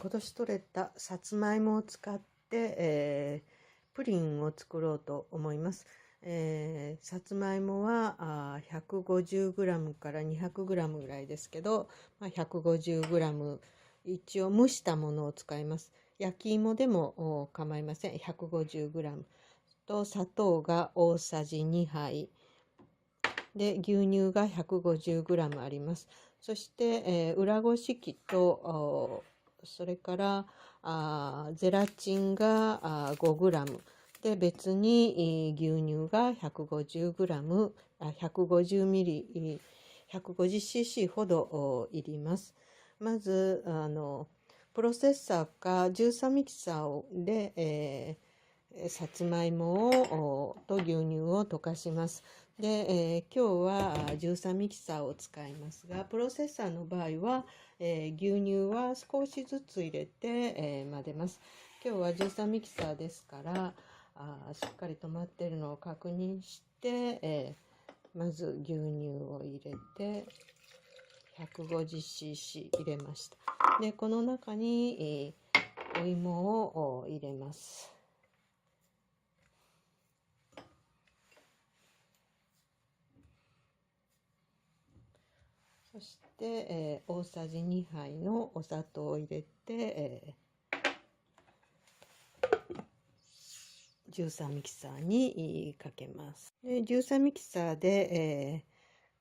今年採れたさつまいもを使って、プリンを作ろうと思います。さつまいもは150g から 200g ぐらいですけど、150g 一応蒸したものを使います。焼き芋でも構いません。150g と砂糖が大さじ2杯で牛乳が 150g あります。そして、裏ごし器とそれからゼラチンが5g で、別に牛乳が 150g、150ミリ、150cc ほどいります。まずプロセッサーかジューサーミキサーで、さつまいもと牛乳を溶かします。で、今日はジューサーミキサーを使いますが、プロセッサーの場合は、牛乳は少しずつ入れて、混ぜます。今日はジューサーミキサーですからしっかり止まっているのを確認して、まず牛乳を入れて 150cc 入れました。でこの中に、お芋を入れます。そして、大さじ2杯のお砂糖を入れて、ジューサーミキサーにかけます。でジューサーミキサーで、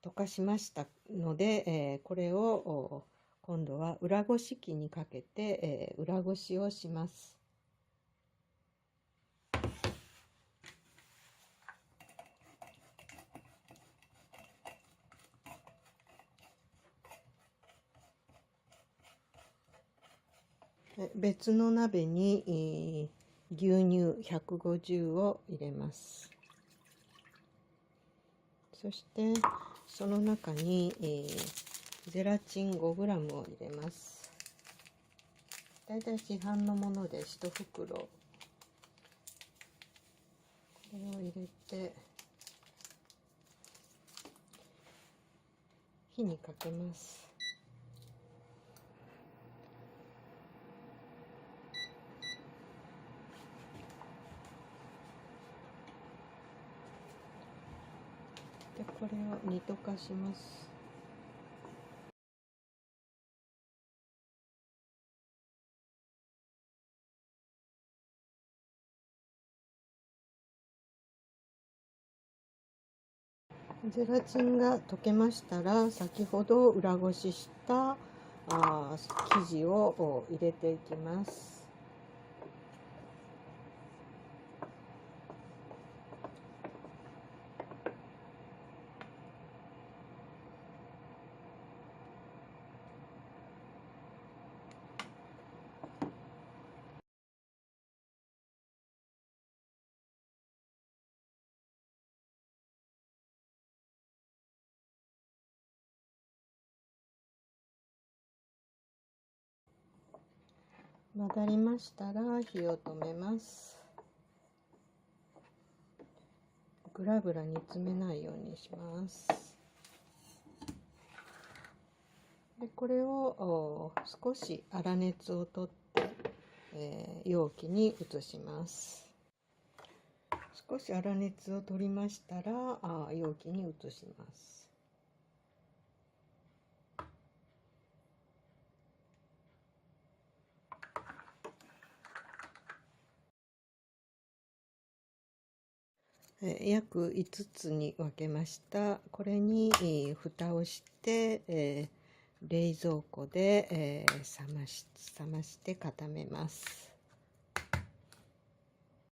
溶かしましたので、これを今度は裏ごし器にかけて、裏ごしをします。別の鍋に牛乳150を入れます。そしてその中にゼラチン 5g を入れます。だいたい市販のもので1袋、これを入れて火にかけます。でこれを煮溶かします。ゼラチンが溶けましたら、先ほど裏ごしした生地を入れていきます。混ざりましたら火を止めます。ぐらぐら煮詰めないようにします。でこれを少し粗熱を取って、容器に移します。少し粗熱を取りましたら容器に移します。約5つに分けました。これに蓋をして、冷蔵庫で冷まして固めます。